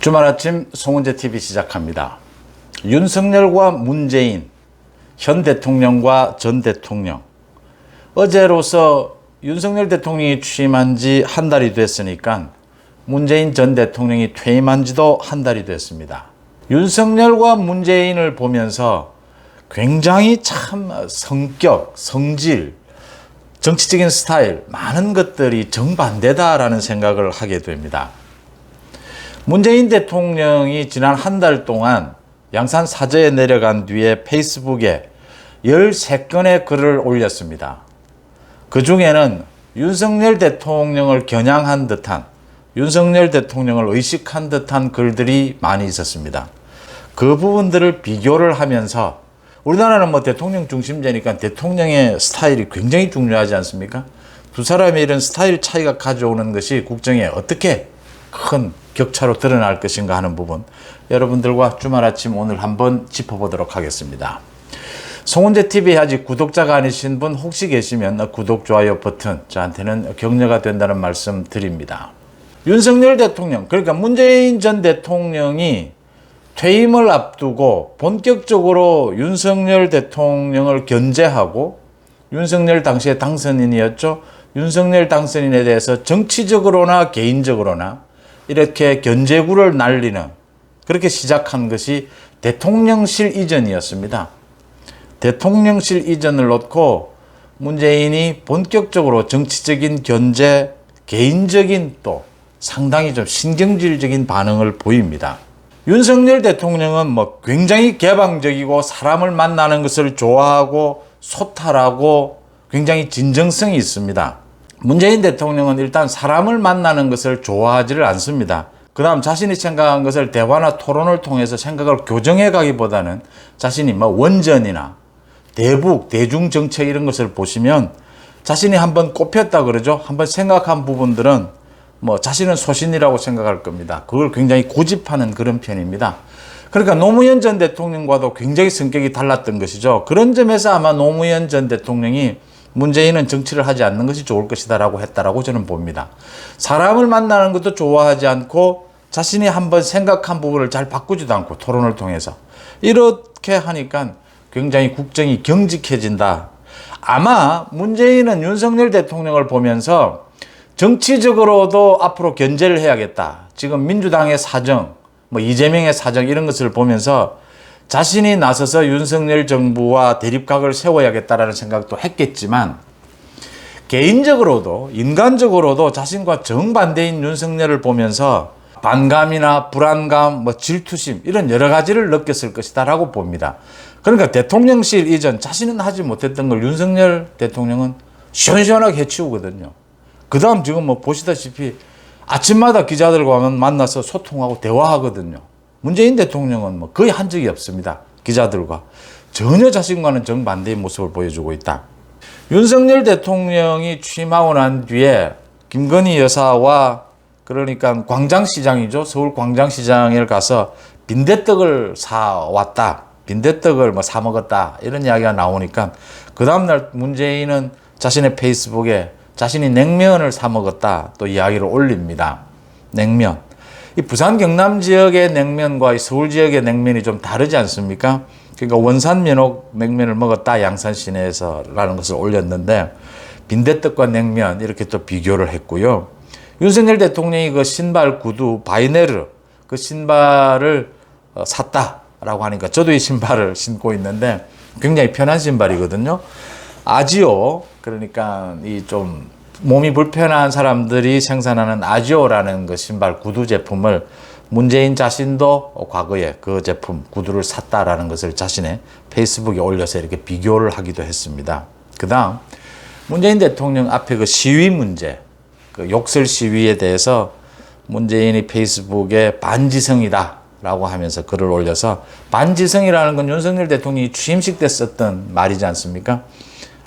주말 아침 송은재 TV 시작합니다. 윤석열과 문재인, 현 대통령과 전 대통령. 어제로서 윤석열 대통령이 취임한 지 한 달이 됐으니까 문재인 전 대통령이 퇴임한 지도 한 달이 됐습니다. 윤석열과 문재인을 보면서 굉장히 참 성격, 성질, 정치적인 스타일, 많은 것들이 정반대다라는 생각을 하게 됩니다. 문재인 대통령이 지난 한 달 동안 양산 사저에 내려간 뒤에 페이스북에 13건의 글을 올렸습니다. 그 중에는 윤석열 대통령을 겨냥한 듯한, 윤석열 대통령을 의식한 듯한 글들이 많이 있었습니다. 그 부분들을 비교를 하면서 우리나라는 대통령 중심제니까 대통령의 스타일이 굉장히 중요하지 않습니까? 두 사람의 이런 스타일 차이가 가져오는 것이 국정에 어떻게 큰 격차로 드러날 것인가 하는 부분, 여러분들과 주말 아침 오늘 한번 짚어보도록 하겠습니다. 송은재TV 아직 구독자가 아니신 분 혹시 계시면 구독, 좋아요 버튼 저한테는 격려가 된다는 말씀 드립니다. 윤석열 대통령, 그러니까 문재인 전 대통령이 퇴임을 앞두고 본격적으로 윤석열 대통령을 견제하고, 윤석열 당시에 당선인이었죠. 윤석열 당선인에 대해서 정치적으로나 개인적으로나 이렇게 견제구를 날리는, 그렇게 시작한 것이 대통령실 이전이었습니다. 대통령실 이전을 놓고 문재인이 본격적으로 정치적인 견제, 개인적인 또 상당히 좀 신경질적인 반응을 보입니다. 윤석열 대통령은 굉장히 개방적이고 사람을 만나는 것을 좋아하고 소탈하고 굉장히 진정성이 있습니다. 문재인 대통령은 일단 사람을 만나는 것을 좋아하지를 않습니다. 그 다음 자신이 생각한 것을 대화나 토론을 통해서 생각을 교정해 가기보다는 자신이 원전이나 대북, 대중정책 이런 것을 보시면 자신이 한번 꼽혔다 그러죠. 한번 생각한 부분들은 자신은 소신이라고 생각할 겁니다. 그걸 굉장히 고집하는 그런 편입니다. 그러니까 노무현 전 대통령과도 굉장히 성격이 달랐던 것이죠. 그런 점에서 아마 노무현 전 대통령이 문재인은 정치를 하지 않는 것이 좋을 것이다 라고 했다라고 저는 봅니다. 사람을 만나는 것도 좋아하지 않고 자신이 한번 생각한 부분을 잘 바꾸지도 않고 토론을 통해서 이렇게 하니까 굉장히 국정이 경직해진다. 아마 문재인은 윤석열 대통령을 보면서 정치적으로도 앞으로 견제를 해야겠다. 지금 민주당의 사정, 이재명의 사정 이런 것을 보면서 자신이 나서서 윤석열 정부와 대립각을 세워야겠다라는 생각도 했겠지만, 개인적으로도 인간적으로도 자신과 정반대인 윤석열을 보면서 반감이나 불안감, 질투심 이런 여러 가지를 느꼈을 것이다 라고 봅니다. 그러니까 대통령실 이전 자신은 하지 못했던 걸 윤석열 대통령은 시원시원하게 해치우거든요. 그 다음 지금 보시다시피 아침마다 기자들과 만나서 소통하고 대화하거든요. 문재인 대통령은 거의 한 적이 없습니다. 기자들과 전혀 자신과는 정반대의 모습을 보여주고 있다. 윤석열 대통령이 취임하고 난 뒤에 김건희 여사와, 그러니까 광장시장이죠. 서울 광장시장에 가서 빈대떡을 사왔다. 빈대떡을 사 먹었다. 이런 이야기가 나오니까 그 다음날 문재인은 자신의 페이스북에 자신이 냉면을 사 먹었다 또 이야기를 올립니다. 냉면. 이 부산 경남 지역의 냉면과 이 서울 지역의 냉면이 좀 다르지 않습니까? 그러니까 원산 면옥 냉면을 먹었다 양산 시내에서라는 것을 올렸는데, 빈대떡과 냉면 이렇게 또 비교를 했고요. 윤석열 대통령이 그 신발 구두 바이네르 그 신발을 샀다라고 하니까 저도 이 신발을 신고 있는데 굉장히 편한 신발이거든요. 아지오, 그러니까 이 좀 몸이 불편한 사람들이 생산하는 아지오라는 그 신발 구두 제품을 문재인 자신도 과거에 그 제품 구두를 샀다라는 것을 자신의 페이스북에 올려서 이렇게 비교를 하기도 했습니다. 그 다음 문재인 대통령 앞에 그 시위 문제, 그 욕설 시위에 대해서 문재인이 페이스북에 반지성이다 라고 하면서 글을 올려서, 반지성이라는 건 윤석열 대통령이 취임식 때 썼던 말이지 않습니까?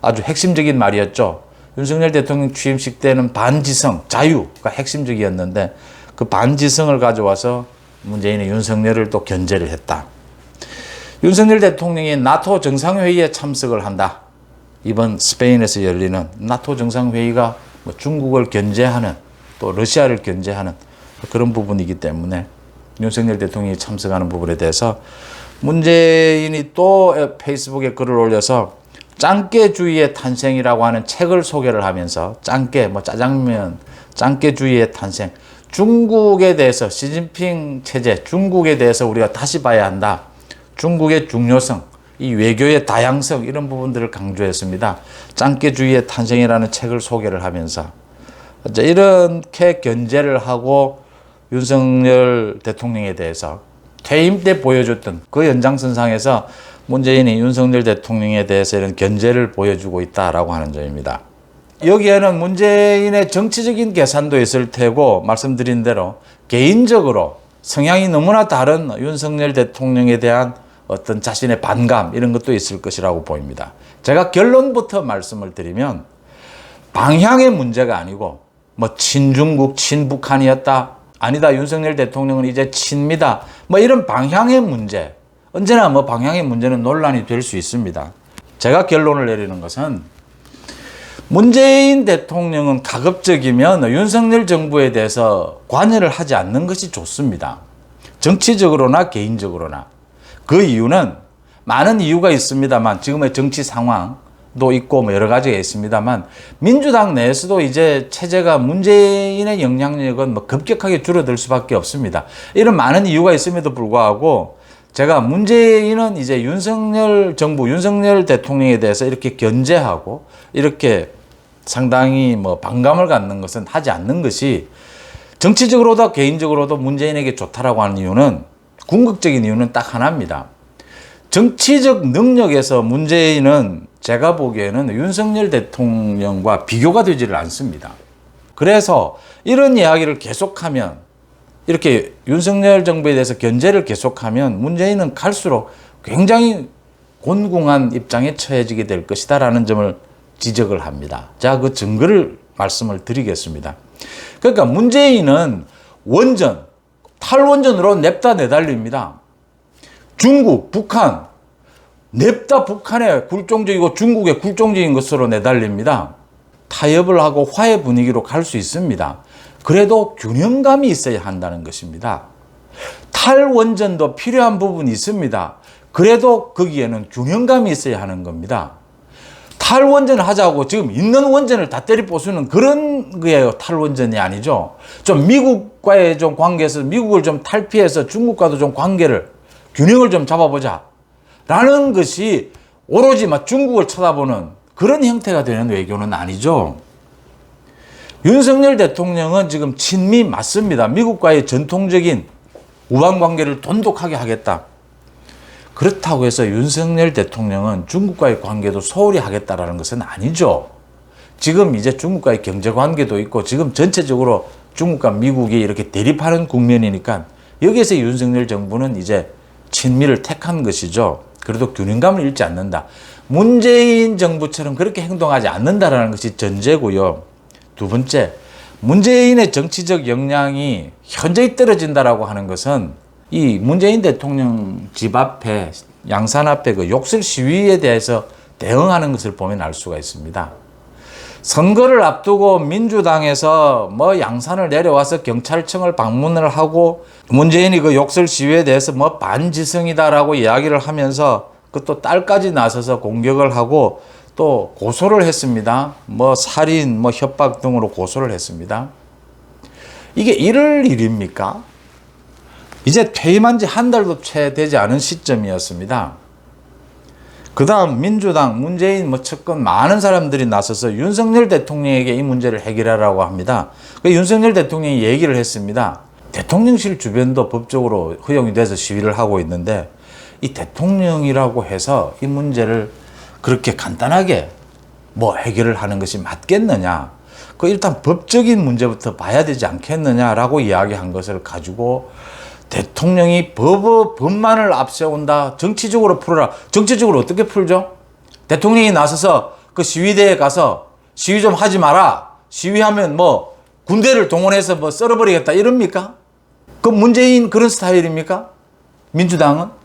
아주 핵심적인 말이었죠. 윤석열 대통령 취임식 때는 반지성, 자유가 핵심적이었는데 그 반지성을 가져와서 문재인이 윤석열을 또 견제를 했다. 윤석열 대통령이 나토 정상회의에 참석을 한다. 이번 스페인에서 열리는 나토 정상회의가 중국을 견제하는 또 러시아를 견제하는 그런 부분이기 때문에 윤석열 대통령이 참석하는 부분에 대해서 문재인이 또 페이스북에 글을 올려서 짱깨주의의 탄생이라고 하는 책을 소개를 하면서 짱깨, 뭐 짜장면, 짱깨주의의 탄생, 중국에 대해서 시진핑 체제, 중국에 대해서 우리가 다시 봐야 한다. 중국의 중요성, 이 외교의 다양성 이런 부분들을 강조했습니다. 짱깨주의의 탄생이라는 책을 소개를 하면서 이렇게 견제를 하고 윤석열 대통령에 대해서 퇴임 때 보여줬던 그 연장선상에서 문재인이 윤석열 대통령에 대해서 이런 견제를 보여주고 있다라고 하는 점입니다. 여기에는 문재인의 정치적인 계산도 있을 테고 말씀드린 대로 개인적으로 성향이 너무나 다른 윤석열 대통령에 대한 어떤 자신의 반감 이런 것도 있을 것이라고 보입니다. 제가 결론부터 말씀을 드리면 방향의 문제가 아니고 뭐 친중국, 친북한이었다. 아니다. 윤석열 대통령은 이제 친미다. 뭐 이런 방향의 문제. 언제나 뭐 방향의 문제는 논란이 될 수 있습니다. 제가 결론을 내리는 것은 문재인 대통령은 가급적이면 윤석열 정부에 대해서 관여를 하지 않는 것이 좋습니다. 정치적으로나 개인적으로나. 그 이유는 많은 이유가 있습니다만 지금의 정치 상황도 있고 뭐 여러 가지가 있습니다만 민주당 내에서도 이제 체제가 문재인의 영향력은 뭐 급격하게 줄어들 수밖에 없습니다. 이런 많은 이유가 있음에도 불구하고 제가 문재인은 이제 윤석열 정부, 윤석열 대통령에 대해서 이렇게 견제하고 이렇게 상당히 뭐 반감을 갖는 것은 하지 않는 것이 정치적으로도 개인적으로도 문재인에게 좋다라고 하는 이유는 궁극적인 이유는 딱 하나입니다. 정치적 능력에서 문재인은 제가 보기에는 윤석열 대통령과 비교가 되지를 않습니다. 그래서 이런 이야기를 계속하면 이렇게 윤석열 정부에 대해서 견제를 계속하면 문재인은 갈수록 굉장히 곤궁한 입장에 처해지게 될 것이다라는 점을 지적을 합니다. 자, 그 증거를 말씀을 드리겠습니다. 그러니까 문재인은 원전, 탈원전으로 냅다 내달립니다. 중국, 북한, 냅다 북한의 굴종적이고 중국의 굴종적인 것으로 내달립니다. 타협을 하고 화해 분위기로 갈 수 있습니다. 그래도 균형감이 있어야 한다는 것입니다. 탈원전도 필요한 부분이 있습니다. 그래도 거기에는 균형감이 있어야 하는 겁니다. 탈원전을 하자고 지금 있는 원전을 다 때려 부수는 그런 거예요. 탈원전이 아니죠. 좀 미국과의 좀 관계에서 미국을 좀 탈피해서 중국과도 좀 관계를 균형을 좀 잡아보자 라는 것이 오로지 막 중국을 쳐다보는 그런 형태가 되는 외교는 아니죠. 윤석열 대통령은 지금 친미 맞습니다. 미국과의 전통적인 우방관계를 돈독하게 하겠다. 그렇다고 해서 윤석열 대통령은 중국과의 관계도 소홀히 하겠다라는 것은 아니죠. 지금 이제 중국과의 경제관계도 있고 지금 전체적으로 중국과 미국이 이렇게 대립하는 국면이니까 여기에서 윤석열 정부는 이제 친미를 택한 것이죠. 그래도 균형감을 잃지 않는다. 문재인 정부처럼 그렇게 행동하지 않는다라는 것이 전제고요. 두 번째, 문재인의 정치적 역량이 현저히 떨어진다라고 하는 것은 이 문재인 대통령 집 앞에 양산 앞에 그 욕설 시위에 대해서 대응하는 것을 보면 알 수가 있습니다. 선거를 앞두고 민주당에서 뭐 양산을 내려와서 경찰청을 방문을 하고 문재인이 그 욕설 시위에 대해서 뭐 반지성이다라고 이야기를 하면서 그것도 딸까지 나서서 공격을 하고 또 고소를 했습니다. 뭐 살인, 뭐 협박 등으로 고소를 했습니다. 이게 이럴 일입니까? 이제 퇴임한 지 한 달도 채 되지 않은 시점이었습니다. 그 다음 민주당, 문재인 뭐 측근 많은 사람들이 나서서 윤석열 대통령에게 이 문제를 해결하라고 합니다. 윤석열 대통령이 얘기를 했습니다. 대통령실 주변도 법적으로 허용이 돼서 시위를 하고 있는데 이 대통령이라고 해서 이 문제를 그렇게 간단하게 뭐 해결을 하는 것이 맞겠느냐. 일단 법적인 문제부터 봐야 되지 않겠느냐라고 이야기한 것을 가지고 대통령이 법만을 앞세운다. 정치적으로 풀어라. 정치적으로 어떻게 풀죠? 대통령이 나서서 그 시위대에 가서 시위 좀 하지 마라. 시위하면 뭐 군대를 동원해서 뭐 썰어버리겠다. 이럽니까? 그 문재인 그런 스타일입니까? 민주당은?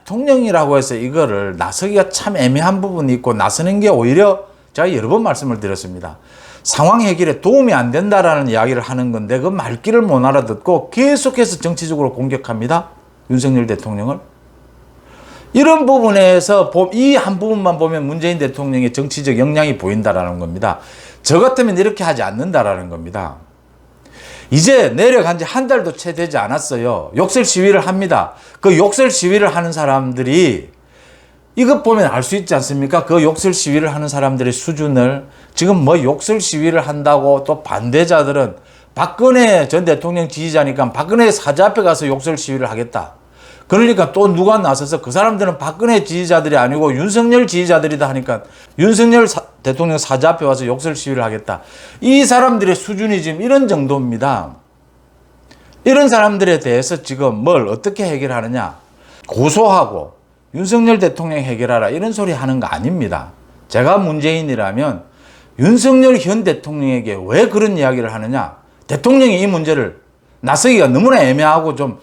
대통령이라고 해서 이거를 나서기가 참 애매한 부분이 있고 나서는 게 오히려 제가 여러 번 말씀을 드렸습니다. 상황 해결에 도움이 안 된다라는 이야기를 하는 건데 그 말귀를 못 알아듣고 계속해서 정치적으로 공격합니다. 윤석열 대통령을. 이런 부분에서 이 한 부분만 보면 문재인 대통령의 정치적 역량이 보인다라는 겁니다. 저 같으면 이렇게 하지 않는다라는 겁니다. 이제 내려간 지 한 달도 채 되지 않았어요. 욕설 시위를 합니다. 그 욕설 시위를 하는 사람들이 이것 보면 알 수 있지 않습니까? 그 욕설 시위를 하는 사람들의 수준을. 지금 뭐 욕설 시위를 한다고 또 반대자들은 박근혜 전 대통령 지지자니까 박근혜 사자 앞에 가서 욕설 시위를 하겠다. 그러니까 또 누가 나서서 그 사람들은 박근혜 지지자들이 아니고 윤석열 지지자들이다 하니까 윤석열 대통령 사자 앞에 와서 욕설 시위를 하겠다. 이 사람들의 수준이 지금 이런 정도입니다. 이런 사람들에 대해서 지금 뭘 어떻게 해결하느냐. 고소하고 윤석열 대통령 해결하라 이런 소리 하는 거 아닙니다. 제가 문재인이라면 윤석열 현 대통령에게 왜 그런 이야기를 하느냐. 대통령이 이 문제를 나서기가 너무나 애매하고 좀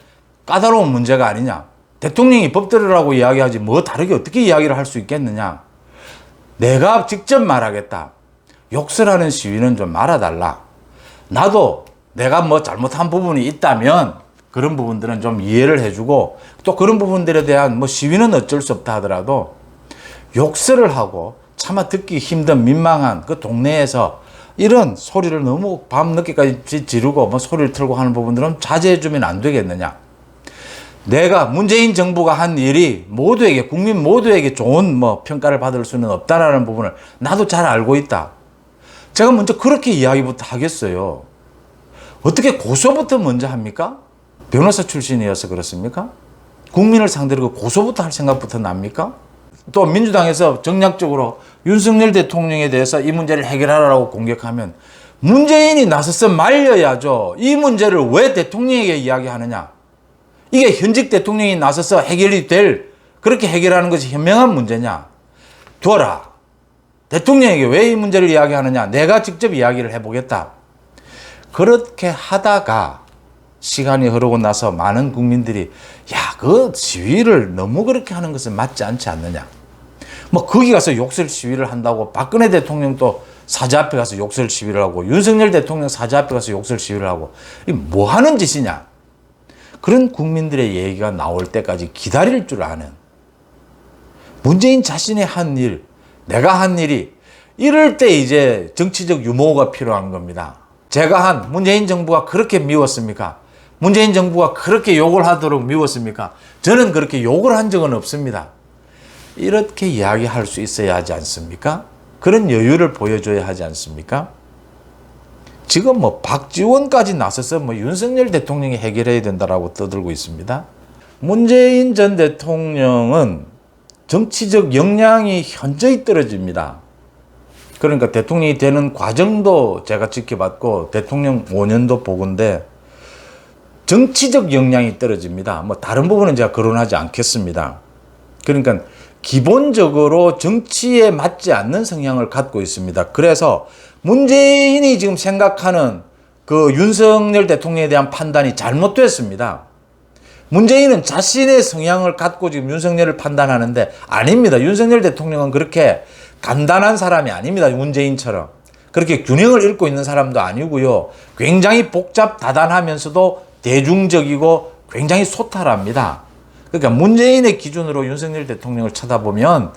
까다로운 문제가 아니냐. 대통령이 법대로라고 이야기하지 뭐 다르게 어떻게 이야기를 할 수 있겠느냐. 내가 직접 말하겠다. 욕설하는 시위는 좀 말아달라. 나도 내가 뭐 잘못한 부분이 있다면 그런 부분들은 좀 이해를 해주고 또 그런 부분들에 대한 뭐 시위는 어쩔 수 없다 하더라도 욕설을 하고 차마 듣기 힘든 민망한 그 동네에서 이런 소리를 너무 밤늦게까지 지르고 뭐 소리를 틀고 하는 부분들은 자제해 주면 안 되겠느냐. 내가 문재인 정부가 한 일이 모두에게 국민 모두에게 좋은 뭐 평가를 받을 수는 없다라는 부분을 나도 잘 알고 있다. 제가 먼저 그렇게 이야기부터 하겠어요. 어떻게 고소부터 먼저 합니까? 변호사 출신이어서 그렇습니까? 국민을 상대로 고소부터 할 생각부터 납니까? 또 민주당에서 정략적으로 윤석열 대통령에 대해서 이 문제를 해결하라고 공격하면 문재인이 나서서 말려야죠. 이 문제를 왜 대통령에게 이야기하느냐. 이게 현직 대통령이 나서서 해결이 될 그렇게 해결하는 것이 현명한 문제냐. 두어라. 대통령에게 왜 이 문제를 이야기하느냐. 내가 직접 이야기를 해보겠다. 그렇게 하다가 시간이 흐르고 나서 많은 국민들이 그 시위를 너무 그렇게 하는 것은 맞지 않지 않느냐. 뭐 거기 가서 욕설 시위를 한다고 박근혜 대통령도 사자 앞에 가서 욕설 시위를 하고 윤석열 대통령 사자 앞에 가서 욕설 시위를 하고 이 뭐 하는 짓이냐. 그런 국민들의 얘기가 나올 때까지 기다릴 줄 아는 문재인 자신이 한 일, 내가 한 일이 이럴 때 이제 정치적 유머가 필요한 겁니다. 제가 한 문재인 정부가 그렇게 미웠습니까? 문재인 정부가 그렇게 욕을 하도록 미웠습니까? 저는 그렇게 욕을 한 적은 없습니다. 이렇게 이야기할 수 있어야 하지 않습니까? 그런 여유를 보여줘야 하지 않습니까? 지금 뭐 박지원까지 나서서 뭐 윤석열 대통령이 해결해야 된다라고 떠들고 있습니다. 문재인 전 대통령은 정치적 역량이 현저히 떨어집니다. 그러니까 대통령이 되는 과정도 제가 지켜봤고 대통령 5년도 보건데 정치적 역량이 떨어집니다. 뭐 다른 부분은 제가 거론하지 않겠습니다. 그러니까 기본적으로 정치에 맞지 않는 성향을 갖고 있습니다. 그래서 문재인이 지금 생각하는 그 윤석열 대통령에 대한 판단이 잘못됐습니다. 문재인은 자신의 성향을 갖고 지금 윤석열을 판단하는데 아닙니다. 윤석열 대통령은 그렇게 간단한 사람이 아닙니다. 문재인처럼. 그렇게 균형을 잃고 있는 사람도 아니고요. 굉장히 복잡 다단하면서도 대중적이고 굉장히 소탈합니다. 그러니까 문재인의 기준으로 윤석열 대통령을 쳐다보면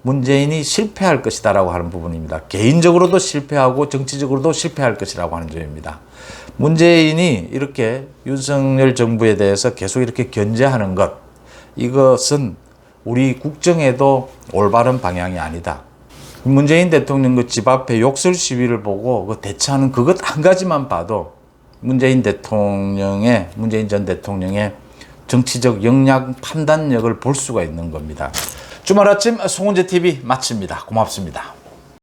문재인이 실패할 것이다라고 하는 부분입니다. 개인적으로도 실패하고 정치적으로도 실패할 것이라고 하는 점입니다. 문재인이 이렇게 윤석열 정부에 대해서 계속 이렇게 견제하는 것, 이것은 우리 국정에도 올바른 방향이 아니다. 문재인 대통령 그 집 앞에 욕설 시위를 보고 그 대처하는 그것 한 가지만 봐도 문재인 전 대통령의 정치적 역량 판단력을 볼 수가 있는 겁니다. 주말 아침 송은재 TV 마칩니다. 고맙습니다.